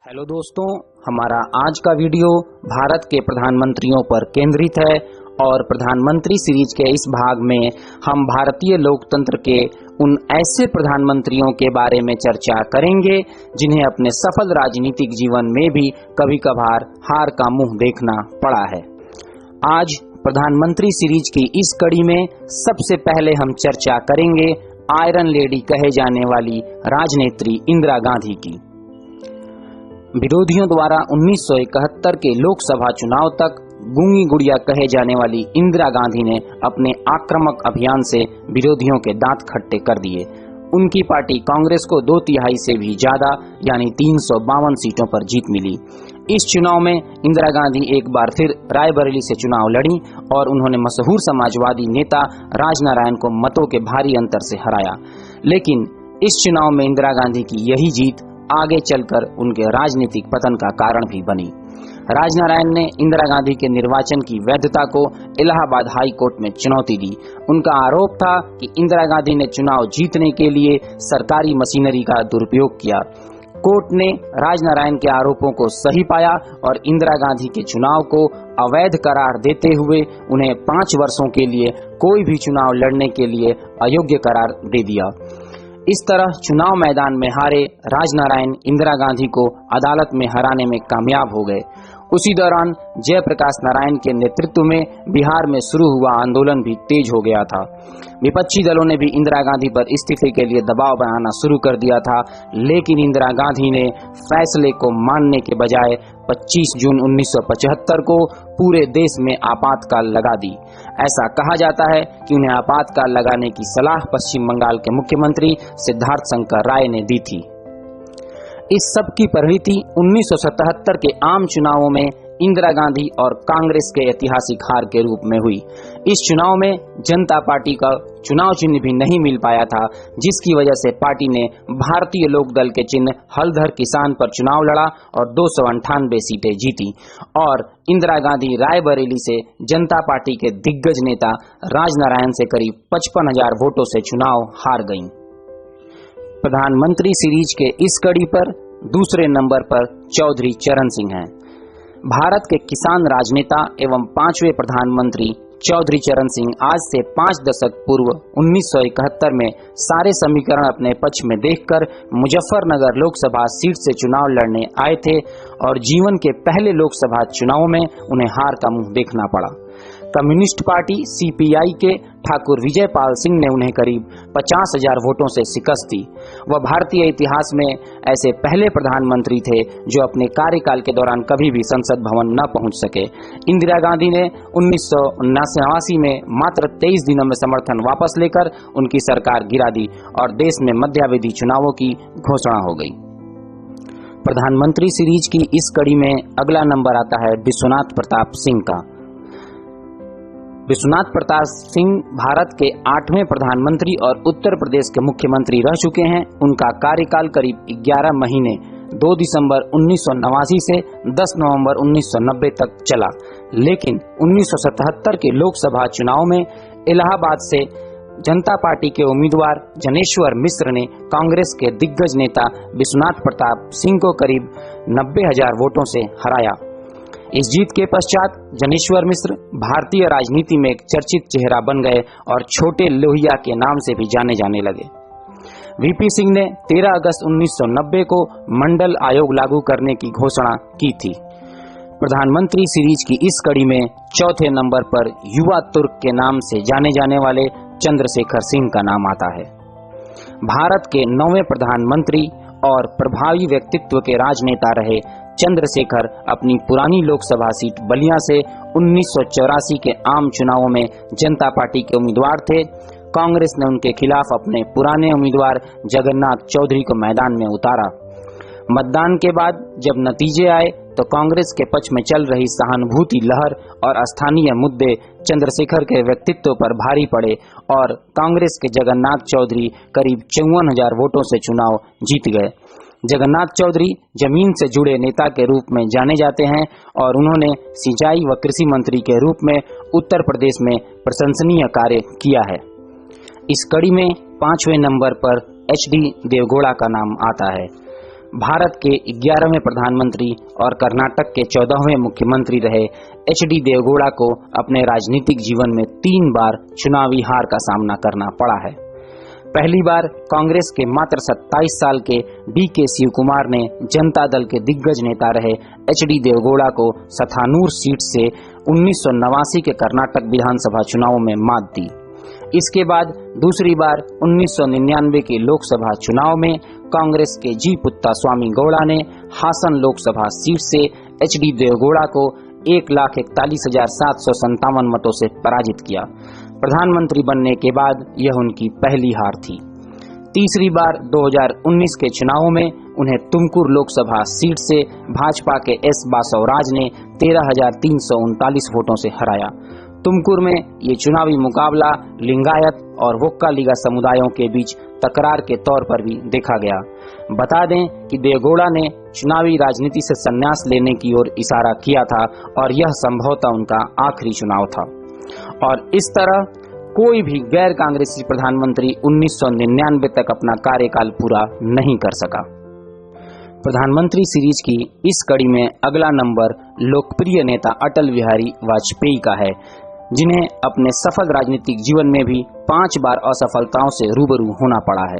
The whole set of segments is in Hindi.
हेलो दोस्तों, हमारा आज का वीडियो भारत के प्रधानमंत्रियों पर केंद्रित है और प्रधानमंत्री सीरीज के इस भाग में हम भारतीय लोकतंत्र के उन ऐसे प्रधानमंत्रियों के बारे में चर्चा करेंगे जिन्हें अपने सफल राजनीतिक जीवन में भी कभी कभार हार का मुंह देखना पड़ा है। आज प्रधानमंत्री सीरीज की इस कड़ी में सबसे पहले हम चर्चा करेंगे आयरन लेडी कहे जाने वाली राजनेत्री इंदिरा गांधी की। विरोधियों द्वारा 1971 के लोकसभा चुनाव तक गूंगी गुड़िया कहे जाने वाली इंदिरा गांधी ने अपने आक्रामक अभियान से विरोधियों के दांत खट्टे कर दिए। उनकी पार्टी कांग्रेस को 2/3 से भी ज्यादा यानी 352 सीटों पर जीत मिली। इस चुनाव में इंदिरा गांधी एक बार फिर रायबरेली से चुनाव लड़ी और उन्होंने मशहूर समाजवादी नेता राजनारायण को मतों के भारी अंतर से हराया। लेकिन इस चुनाव में इंदिरा गांधी की यही जीत आगे चलकर उनके राजनीतिक पतन का कारण भी बनी। राजनारायण ने इंदिरा गांधी के निर्वाचन की वैधता को इलाहाबाद हाई कोर्ट में चुनौती दी। उनका आरोप था कि इंदिरा गांधी ने चुनाव जीतने के लिए सरकारी मशीनरी का दुरुपयोग किया। कोर्ट ने राजनारायण के आरोपों को सही पाया और इंदिरा गांधी के चुनाव को अवैध करार देते हुए उन्हें 5 वर्षों के लिए कोई भी चुनाव लड़ने के लिए अयोग्य करार दे दिया। इस तरह चुनाव मैदान में हारे राजनारायण इंदिरा गांधी को अदालत में हराने में कामयाब हो गए। उसी दौरान जयप्रकाश नारायण के नेतृत्व में बिहार में शुरू हुआ आंदोलन भी तेज हो गया था। विपक्षी दलों ने भी इंदिरा गांधी पर इस्तीफे के लिए दबाव बनाना शुरू कर दिया था, लेकिन इंदिरा गांधी ने फैसले को मानने के बजाय 25 जून 1975 को पूरे देश में आपातकाल लगा दी। ऐसा कहा जाता है कि उन्हें आपातकाल लगाने की सलाह पश्चिम बंगाल के मुख्यमंत्री सिद्धार्थ शंकर राय ने दी थी। इस सब की परिणति 1977 के आम चुनावों में इंदिरा गांधी और कांग्रेस के ऐतिहासिक हार के रूप में हुई। इस चुनाव में जनता पार्टी का चुनाव चिन्ह भी नहीं मिल पाया था, जिसकी वजह से पार्टी ने भारतीय लोक दल के चिन्ह हलधर किसान पर चुनाव लड़ा और 298 सीटें जीती और इंदिरा गांधी रायबरेली से जनता पार्टी के दिग्गज नेता राजनारायण से करीब 55,000 वोटों से चुनाव हार गईं। प्रधानमंत्री सीरीज के इस कड़ी पर दूसरे नंबर पर चौधरी चरण सिंह हैं। भारत के किसान राजनेता एवं 5वें प्रधानमंत्री चौधरी चरण सिंह आज से 5 दशक पूर्व 1971 में सारे समीकरण अपने पक्ष में देखकर मुजफ्फरनगर लोकसभा सीट से चुनाव लड़ने आए थे और जीवन के पहले लोकसभा चुनाव में उन्हें हार का मुंह देखना पड़ा। कम्युनिस्ट पार्टी सीपीआई के ठाकुर विजयपाल सिंह ने उन्हें करीब 50,000 वोटों से शिकस्त दी। वह भारतीय इतिहास में ऐसे पहले प्रधानमंत्री थे जो अपने कार्यकाल के दौरान कभी भी संसद भवन न पहुंच सके। इंदिरा गांधी ने 1979 में मात्र 23 दिनों में समर्थन वापस लेकर उनकी सरकार गिरा दी और देश में मध्यावधि चुनावों की घोषणा हो गई। प्रधानमंत्री सीरीज की इस कड़ी में अगला नंबर आता है विश्वनाथ प्रताप सिंह का। विश्वनाथ प्रताप सिंह भारत के 8वें प्रधानमंत्री और उत्तर प्रदेश के मुख्यमंत्री रह चुके हैं। उनका कार्यकाल करीब 11 महीने 2 दिसंबर 1989 से 10 नवंबर 1990 तक चला, लेकिन 1977 के लोकसभा चुनाव में इलाहाबाद से जनता पार्टी के उम्मीदवार जनेश्वर मिश्र ने कांग्रेस के दिग्गज नेता विश्वनाथ प्रताप सिंह को करीब 90,000 वोटों से हराया। इस जीत के पश्चात जनेश्वर मिश्र भारतीय राजनीति में एक चर्चित चेहरा बन गए और छोटे लोहिया के नाम से भी जाने जाने लगे। वीपी सिंह ने 13 अगस्त 1990 को मंडल आयोग लागू करने की घोषणा की थी। प्रधानमंत्री सीरीज की इस कड़ी में चौथे नंबर पर युवा तुर्क के नाम से जाने जाने वाले चंद्रशेखर सिंह का नाम आता है। भारत के 9वें प्रधानमंत्री और प्रभावी व्यक्तित्व के राजनेता रहे चंद्रशेखर अपनी पुरानी लोकसभा सीट बलिया से 1984 के आम चुनावों में जनता पार्टी के उम्मीदवार थे। कांग्रेस ने उनके खिलाफ अपने पुराने उम्मीदवार जगन्नाथ चौधरी को मैदान में उतारा। मतदान के बाद जब नतीजे आए तो कांग्रेस के पक्ष में चल रही सहानुभूति लहर और स्थानीय मुद्दे चंद्रशेखर के व्यक्तित्व पर भारी पड़े और कांग्रेस के जगन्नाथ चौधरी करीब 54,000 वोटों से चुनाव जीत गए। जगन्नाथ चौधरी जमीन से जुड़े नेता के रूप में जाने जाते हैं और उन्होंने सिंचाई व कृषि मंत्री के रूप में उत्तर प्रदेश में प्रशंसनीय कार्य किया है। इस कड़ी में 5वें नंबर पर HD देवगौड़ा का नाम आता है। भारत के 11वें प्रधानमंत्री और कर्नाटक के 14वें मुख्यमंत्री रहे एच.डी. देवगौड़ा को अपने राजनीतिक जीवन में 3 बार चुनावी हार का सामना करना पड़ा है। पहली बार कांग्रेस के मात्र 27 साल के डी.के. शिव कुमार ने जनता दल के दिग्गज नेता रहे एच.डी. देवगौड़ा को सथानूर सीट से 1989 के कर्नाटक विधानसभा चुनाव में मात दी। इसके बाद दूसरी बार 1999 के लोकसभा चुनाव में कांग्रेस के जी. पुत्तास्वामी गौड़ा ने हासन लोकसभा सीट से एच.डी. देवगौड़ा को 1,41,757 मतों से पराजित किया। प्रधानमंत्री बनने के बाद यह उनकी पहली हार थी। तीसरी बार 2019 के चुनाव में उन्हें तुमकुर लोकसभा सीट से भाजपा के एस. बासवराज ने 13,339 वोटों से हराया। तुमकुर में ये चुनावी मुकाबला लिंगायत और वोक्कालिगा समुदायों के बीच तकरार के तौर पर भी देखा गया। बता दें कि देवगौड़ा ने चुनावी राजनीति से संन्यास लेने की ओर इशारा किया था और यह संभवतः उनका आखिरी चुनाव था। और इस तरह कोई भी गैर कांग्रेसी प्रधानमंत्री 1999 तक अपना कार्यकाल पूरा नहीं कर सका। प्रधानमंत्री सीरीज की इस कड़ी में अगला नंबर लोकप्रिय नेता अटल बिहारी वाजपेयी का है, जिन्हें अपने सफल राजनीतिक जीवन में भी 5 बार असफलताओं से रूबरू होना पड़ा है।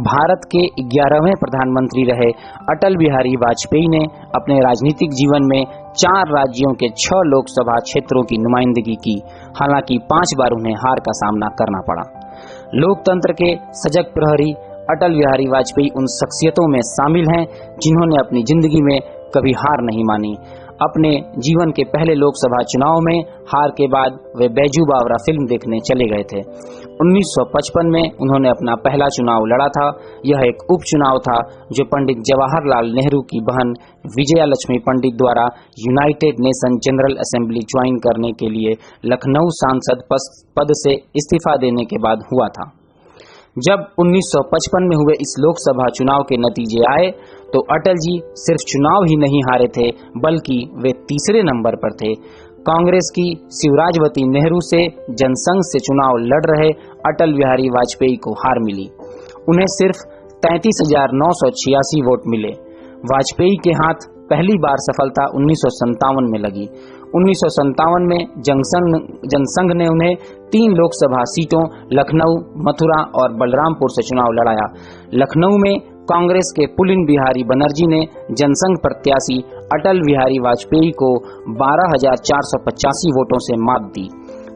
भारत के 11वें प्रधानमंत्री रहे अटल बिहारी वाजपेयी ने अपने राजनीतिक जीवन में 4 राज्यों के 6 लोकसभा क्षेत्रों की नुमाइंदगी की। हालांकि 5 बार उन्हें हार का सामना करना पड़ा। लोकतंत्र के सजग प्रहरी अटल बिहारी वाजपेयी उन शख्सियतों में शामिल हैं जिन्होंने अपनी जिंदगी में कभी हार नहीं मानी। अपने जीवन के पहले लोकसभा चुनाव में हार के बाद वे बैजू बावरा फिल्म देखने चले गए थे। 1955 में उन्होंने अपना पहला चुनाव लड़ा था। यह एक उपचुनाव था जो पंडित जवाहरलाल नेहरू की बहन विजया लक्ष्मी पंडित द्वारा United nation general assembly join करने के लिए लखनऊ सांसद पद से इस्तीफा देने के बाद हुआ था। जब 1955 में हुए इस लोकसभा चुनाव के नतीजे आए तो अटल जी सिर्फ चुनाव ही नहीं हारे थे, बल्कि वे तीसरे नंबर पर थे। कांग्रेस की शिवराजवती नेहरू से जनसंघ से चुनाव लड़ रहे अटल बिहारी वाजपेयी को हार मिली। उन्हें सिर्फ 33,986 वोट मिले। वाजपेयी के हाथ पहली बार सफलता 1957 में लगी। 1957 में जनसंघ ने उन्हें 3 लोकसभा सीटों लखनऊ, मथुरा और बलरामपुर से चुनाव लड़ाया। लखनऊ में कांग्रेस के पुलिन बिहारी बनर्जी ने जनसंघ प्रत्याशी अटल बिहारी वाजपेयी को 12,485 वोटों से मात दी।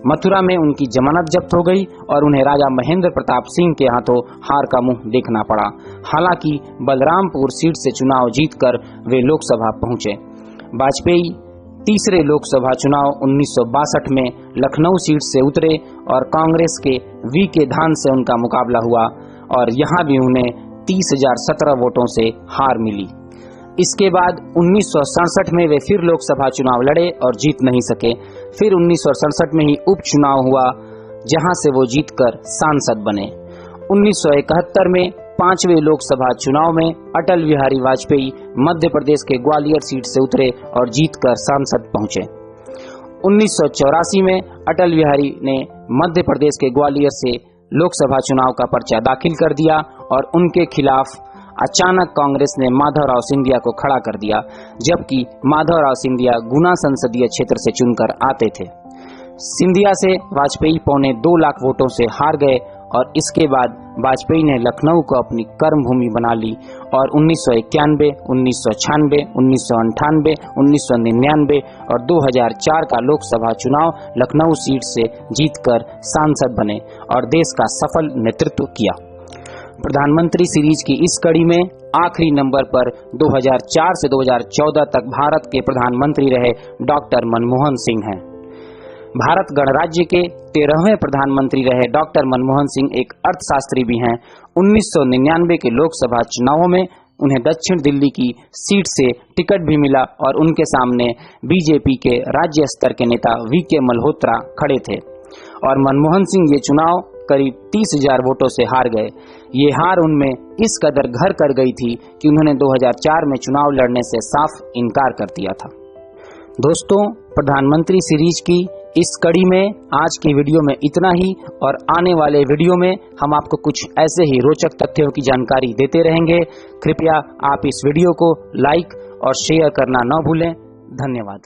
मथुरा में उनकी जमानत जब्त हो गई और उन्हें राजा महेंद्र प्रताप सिंह के हाथों हार का मुंह देखना पड़ा। हालांकि बलरामपुर सीट से चुनाव जीतकर वे लोकसभा पहुंचे। वाजपेयी तीसरे लोकसभा चुनाव 1962 में लखनऊ सीट से उतरे और कांग्रेस के वी.के. धान से उनका मुकाबला हुआ और यहां भी उन्हें 30,017 वोटों से हार मिली। इसके बाद 1967 में वे फिर लोकसभा चुनाव लड़े और जीत नहीं सके। फिर 1967 में ही उपचुनाव हुआ, जहां से वो जीतकर सांसद बने। 1971 में 5वें लोकसभा चुनाव में अटल बिहारी वाजपेयी मध्य प्रदेश के ग्वालियर सीट से उतरे और जीतकर सांसद पहुंचे। 1984 में अटल बिहारी ने मध्य प्रदेश के ग्वालियर से लोकसभा चुनाव का पर्चा दाखिल कर दिया और उनके खिलाफ अचानक कांग्रेस ने माधवराव सिंधिया को खड़ा कर दिया, जबकि माधवराव सिंधिया गुना संसदीय क्षेत्र से चुनकर आते थे। सिंधिया से वाजपेयी 2.25 लाख वोटों से हार गए और इसके बाद वाजपेयी ने लखनऊ को अपनी कर्मभूमि बना ली और 1991, 1996, 1998, 1999 और 2004 का लोकसभा चुनाव लखनऊ सीट से जीतकर सांसद बने और देश का सफल नेतृत्व किया। प्रधानमंत्री सीरीज की इस कड़ी में आखिरी नंबर पर 2004 से 2014 तक भारत के प्रधानमंत्री रहे डॉक्टर मनमोहन सिंह हैं। भारत गणराज्य के 13वें प्रधानमंत्री रहे डॉक्टर मनमोहन सिंह एक अर्थशास्त्री भी हैं। 1999 के लोकसभा चुनावों में उन्हें दक्षिण दिल्ली की सीट से टिकट भी मिला और उनके सामने बीजेपी के राज्य स्तर के नेता वी.के. मल्होत्रा खड़े थे और मनमोहन सिंह ये चुनाव करीब 30,000 वोटों से हार गए। ये हार उनमें इस कदर घर कर गई थी कि उन्होंने 2004 में चुनाव लड़ने से साफ इनकार कर दिया था। दोस्तों, प्रधानमंत्री सीरीज की इस कड़ी में आज की वीडियो में इतना ही, और आने वाले वीडियो में हम आपको कुछ ऐसे ही रोचक तथ्यों की जानकारी देते रहेंगे। कृपया आप इस वीडियो को लाइक और शेयर करना न भूलें। धन्यवाद।